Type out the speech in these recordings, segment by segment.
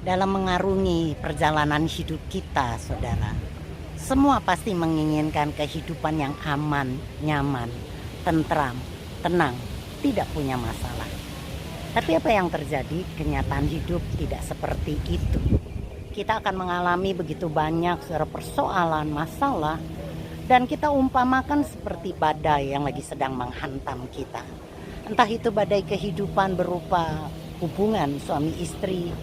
Dalam mengarungi perjalanan hidup kita, saudara, semua pasti menginginkan kehidupan yang aman, nyaman, tentram, tenang, tidak punya masalah. Tapi apa yang terjadi? Kenyataan hidup tidak seperti itu. Kita akan mengalami begitu banyak persoalan, masalah, dan kita umpamakan seperti badai yang lagi sedang menghantam kita. Entah itu badai kehidupan berupa hubungan suami istri,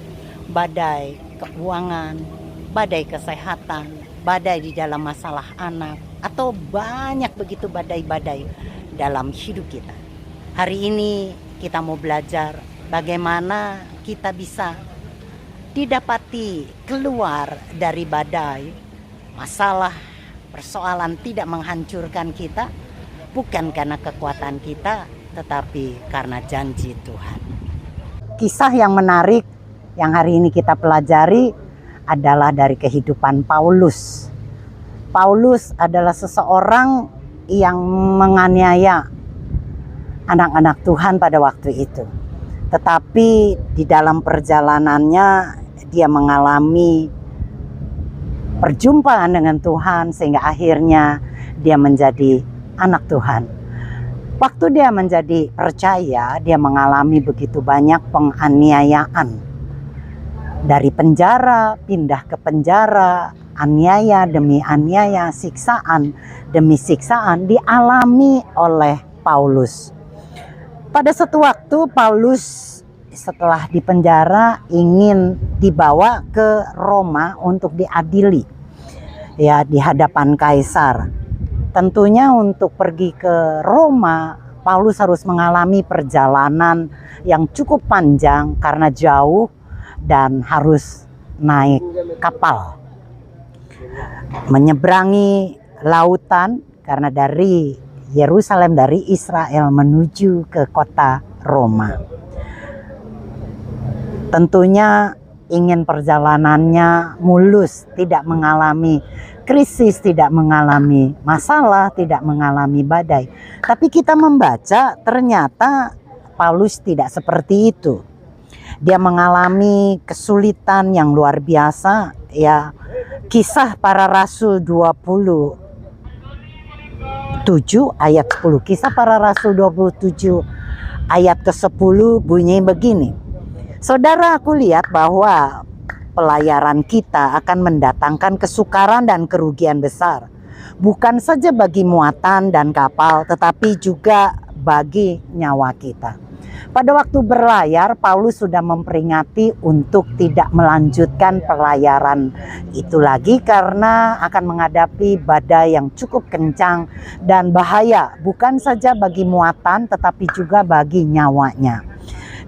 badai keuangan, badai kesehatan, badai di dalam masalah anak, atau banyak begitu badai-badai dalam hidup kita. Hari ini kita mau belajar bagaimana kita bisa didapati keluar dari badai, masalah, persoalan tidak menghancurkan kita, bukan karena kekuatan kita, tetapi karena janji Tuhan. Kisah yang menarik yang hari ini kita pelajari adalah dari kehidupan Paulus. Paulus adalah seseorang yang menganiaya anak-anak Tuhan pada waktu itu. Tetapi di dalam perjalanannya dia mengalami perjumpaan dengan Tuhan sehingga akhirnya dia menjadi anak Tuhan. Waktu dia menjadi percaya, dia mengalami begitu banyak penganiayaan. Dari penjara, pindah ke penjara, aniaya demi aniaya, siksaan demi siksaan dialami oleh Paulus. Pada suatu waktu Paulus setelah di penjara ingin dibawa ke Roma untuk diadili, ya, di hadapan kaisar. Tentunya untuk pergi ke Roma, Paulus harus mengalami perjalanan yang cukup panjang karena jauh dan harus naik kapal, menyeberangi lautan karena dari Yerusalem, dari Israel menuju ke kota Roma. Tentunya ingin perjalanannya mulus, tidak mengalami krisis, tidak mengalami masalah, tidak mengalami badai. Tapi kita membaca ternyata Paulus tidak seperti itu. Dia mengalami kesulitan yang luar biasa, ya. Kisah Para Rasul 27 ayat 10. Kisah Para Rasul 27 ayat ke-10 bunyi begini. Saudara, aku lihat bahwa pelayaran kita akan mendatangkan kesukaran dan kerugian besar. Bukan saja bagi muatan dan kapal, tetapi juga bagi nyawa kita. Pada waktu berlayar, Paulus sudah memperingati untuk tidak melanjutkan pelayaran itu lagi karena akan menghadapi badai yang cukup kencang dan bahaya, bukan saja bagi muatan tetapi juga bagi nyawanya.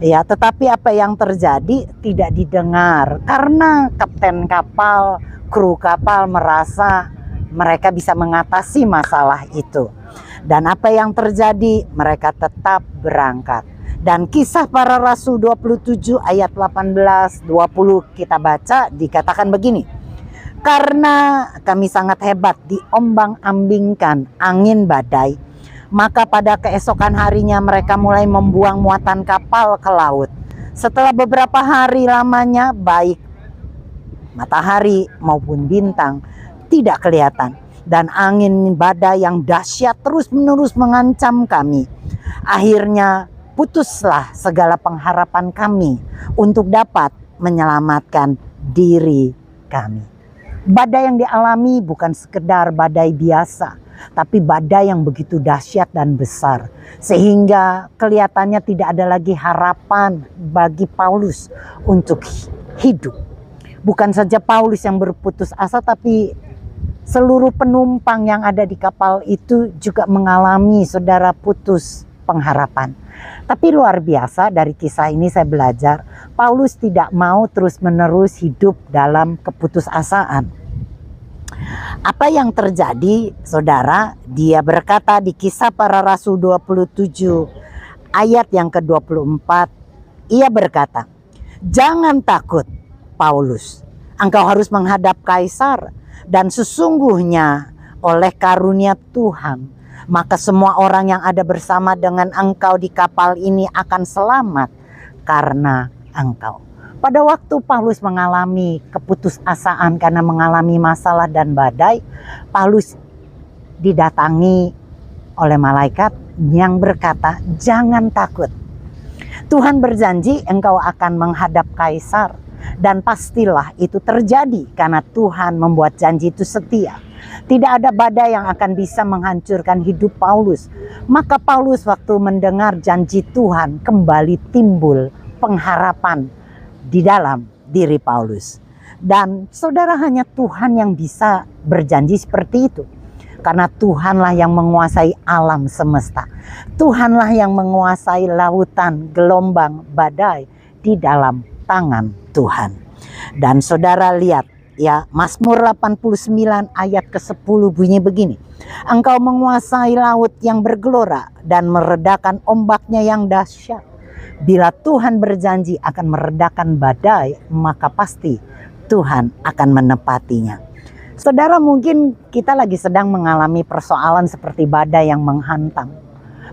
Ya, tetapi apa yang terjadi tidak didengar karena kapten kapal, kru kapal merasa mereka bisa mengatasi masalah itu. Dan apa yang terjadi? Mereka tetap berangkat. Dan Kisah Para Rasul 27 ayat 18-20 kita baca, dikatakan begini. Karena kami sangat hebat diombang-ambingkan angin badai, maka pada keesokan harinya mereka mulai membuang muatan kapal ke laut. Setelah beberapa hari lamanya, baik matahari maupun bintang tidak kelihatan. Dan angin badai yang dahsyat terus-menerus mengancam kami. Akhirnya putuslah segala pengharapan kami untuk dapat menyelamatkan diri kami. Badai yang dialami bukan sekedar badai biasa, tapi badai yang begitu dahsyat dan besar. Sehingga kelihatannya tidak ada lagi harapan bagi Paulus untuk hidup. Bukan saja Paulus yang berputus asa, tapi seluruh penumpang yang ada di kapal itu juga mengalami, saudara, putus pengharapan. Tapi luar biasa dari kisah ini saya belajar, Paulus tidak mau terus-menerus hidup dalam keputusasaan. Apa yang terjadi, saudara? Dia berkata di Kisah Para Rasul 27 ayat yang ke-24, ia berkata, "Jangan takut, Paulus. Engkau harus menghadap kaisar, dan sesungguhnya oleh karunia Tuhan, maka semua orang yang ada bersama dengan engkau di kapal ini akan selamat karena engkau." Pada waktu Paulus mengalami keputusasaan karena mengalami masalah dan badai, Paulus didatangi oleh malaikat yang berkata, "Jangan takut. Tuhan berjanji engkau akan menghadap kaisar, dan pastilah itu terjadi karena Tuhan membuat janji itu setia. Tidak ada badai yang akan bisa menghancurkan hidup Paulus." Maka Paulus waktu mendengar janji Tuhan, kembali timbul pengharapan di dalam diri Paulus. Dan saudara, hanya Tuhan yang bisa berjanji seperti itu. Karena Tuhanlah yang menguasai alam semesta. Tuhanlah yang menguasai lautan, gelombang, badai di dalam tangan Tuhan. Dan saudara lihat ya, Mazmur 89 ayat ke-10 bunyi begini. "Engkau menguasai laut yang bergelora dan meredakan ombaknya yang dahsyat. Bila Tuhan berjanji akan meredakan badai, maka pasti Tuhan akan menepatinya." Saudara, mungkin kita lagi sedang mengalami persoalan seperti badai yang menghantam.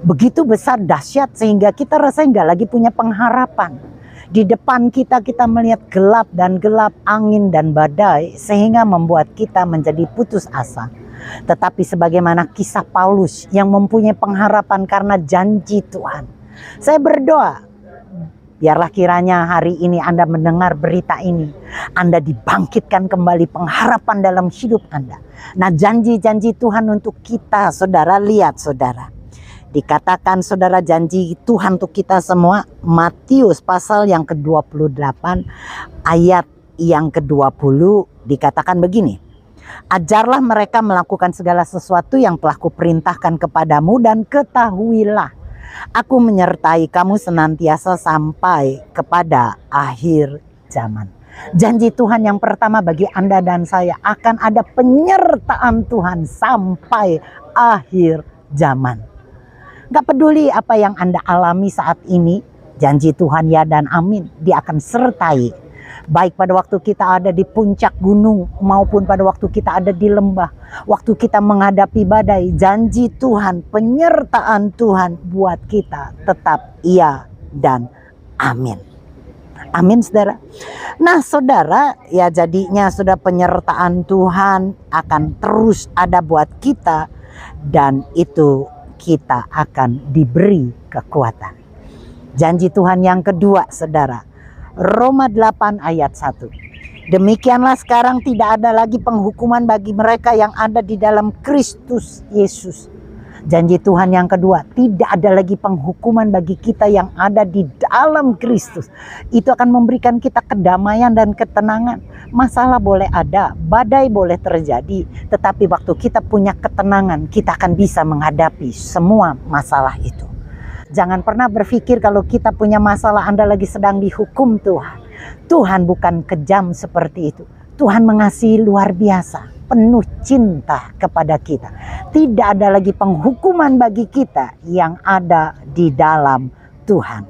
Begitu besar dahsyat sehingga kita rasanya nggak lagi punya pengharapan. Di depan kita melihat gelap dan gelap, angin dan badai, sehingga membuat kita menjadi putus asa. Tetapi sebagaimana kisah Paulus yang mempunyai pengharapan karena janji Tuhan. Saya berdoa, biarlah kiranya hari ini Anda mendengar berita ini, Anda dibangkitkan kembali pengharapan dalam hidup Anda. Nah, janji-janji Tuhan untuk kita, saudara, lihat saudara. Dikatakan saudara, janji Tuhan untuk kita semua, Matius pasal yang ke-28 ayat yang ke-20 dikatakan begini. "Ajarlah mereka melakukan segala sesuatu yang telah kuperintahkan kepadamu, dan ketahuilah, Aku menyertai kamu senantiasa sampai kepada akhir zaman." Janji Tuhan yang pertama bagi Anda dan saya, akan ada penyertaan Tuhan sampai akhir zaman. Gak peduli apa yang Anda alami saat ini, janji Tuhan ya dan amin, Dia akan sertai. Baik pada waktu kita ada di puncak gunung maupun pada waktu kita ada di lembah. Waktu kita menghadapi badai, janji Tuhan, penyertaan Tuhan buat kita tetap iya dan amin. Amin saudara. Nah saudara, ya jadinya sudah penyertaan Tuhan akan terus ada buat kita. Dan itu kita akan diberi kekuatan. Janji Tuhan yang kedua saudara, Roma 8 ayat 1. "Demikianlah sekarang tidak ada lagi penghukuman bagi mereka yang ada di dalam Kristus Yesus." Janji Tuhan yang kedua, tidak ada lagi penghukuman bagi kita yang ada di dalam Kristus. Itu akan memberikan kita kedamaian dan ketenangan. Masalah boleh ada, badai boleh terjadi, tetapi waktu kita punya ketenangan, kita akan bisa menghadapi semua masalah itu. Jangan pernah berpikir kalau kita punya masalah Anda lagi sedang dihukum Tuhan. Tuhan bukan kejam seperti itu. Tuhan mengasihi luar biasa, penuh cinta kepada kita. Tidak ada lagi penghukuman bagi kita yang ada di dalam Tuhan.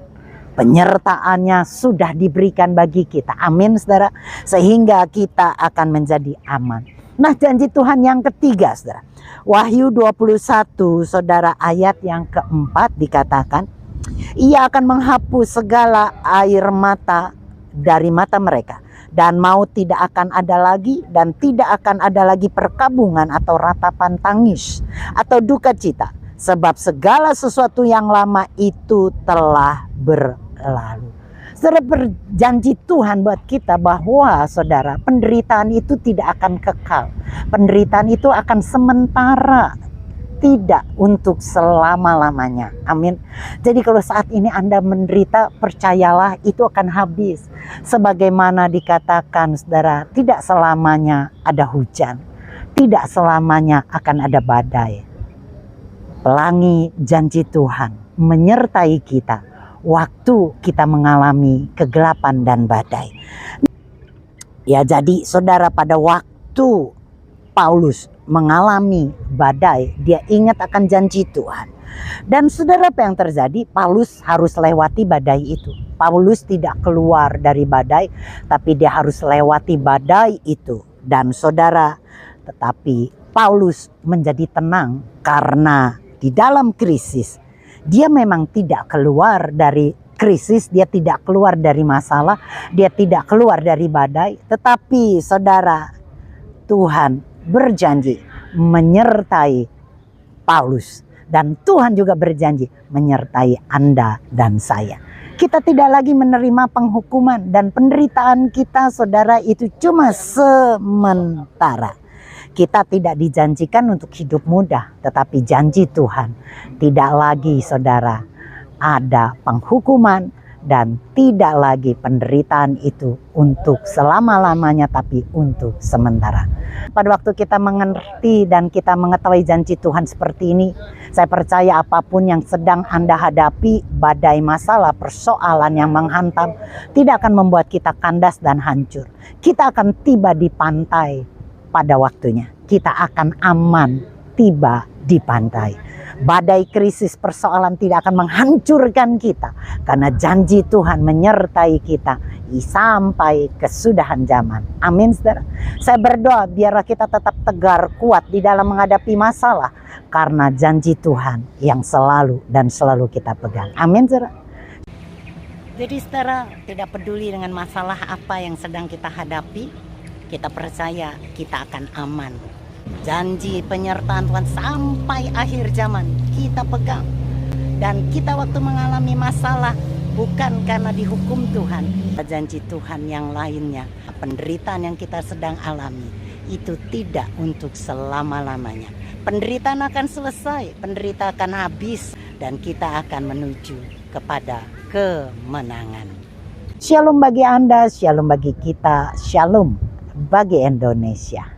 Penyertaannya sudah diberikan bagi kita. Amin saudara. Sehingga kita akan menjadi aman. Nah, janji Tuhan yang ketiga saudara. Wahyu 21 saudara ayat yang keempat dikatakan, "Ia akan menghapus segala air mata dari mata mereka. Dan maut tidak akan ada lagi, dan tidak akan ada lagi perkabungan atau ratapan tangis atau duka cita. Sebab segala sesuatu yang lama itu telah berlalu." Saudara, berjanji Tuhan buat kita bahwa saudara, penderitaan itu tidak akan kekal. Penderitaan itu akan sementara, tidak untuk selama-lamanya. Amin. Jadi kalau saat ini Anda menderita, percayalah itu akan habis. Sebagaimana dikatakan saudara, tidak selamanya ada hujan. Tidak selamanya akan ada badai. Pelangi janji Tuhan menyertai kita waktu kita mengalami kegelapan dan badai. Ya, jadi saudara, pada waktu Paulus mengalami badai, dia ingat akan janji Tuhan. Dan saudara, apa yang terjadi? Paulus harus lewati badai itu. Paulus tidak keluar dari badai, tapi dia harus lewati badai itu. Dan saudara, tetapi Paulus menjadi tenang karena di dalam krisis dia memang tidak keluar dari krisis, dia tidak keluar dari masalah, dia tidak keluar dari badai. Tetapi saudara, Tuhan berjanji menyertai Paulus. Dan Tuhan juga berjanji menyertai Anda dan saya. Kita tidak lagi menerima penghukuman dan penderitaan kita, saudara, itu cuma sementara. Kita tidak dijanjikan untuk hidup mudah, tetapi janji Tuhan tidak lagi, saudara, ada penghukuman dan tidak lagi penderitaan itu untuk selama-lamanya, tapi untuk sementara. Pada waktu kita mengerti dan kita mengetahui janji Tuhan seperti ini, saya percaya apapun yang sedang Anda hadapi, badai masalah, persoalan yang menghantam, tidak akan membuat kita kandas dan hancur. Kita akan tiba di pantai pada waktunya. Kita akan aman tiba di pantai. Badai krisis persoalan tidak akan menghancurkan kita, karena janji Tuhan menyertai kita sampai kesudahan zaman. Amin, saudara. Saya berdoa biarlah kita tetap tegar, kuat di dalam menghadapi masalah, karena janji Tuhan yang selalu dan selalu kita pegang. Amin, saudara. Jadi saudara, tidak peduli dengan masalah apa yang sedang kita hadapi, kita percaya kita akan aman. Janji penyertaan Tuhan sampai akhir zaman kita pegang. Dan kita waktu mengalami masalah bukan karena dihukum Tuhan. Janji Tuhan yang lainnya, penderitaan yang kita sedang alami, itu tidak untuk selama-lamanya. Penderitaan akan selesai, penderitaan akan habis, dan kita akan menuju kepada kemenangan. Shalom bagi Anda, shalom bagi kita, shalom bagi Indonesia.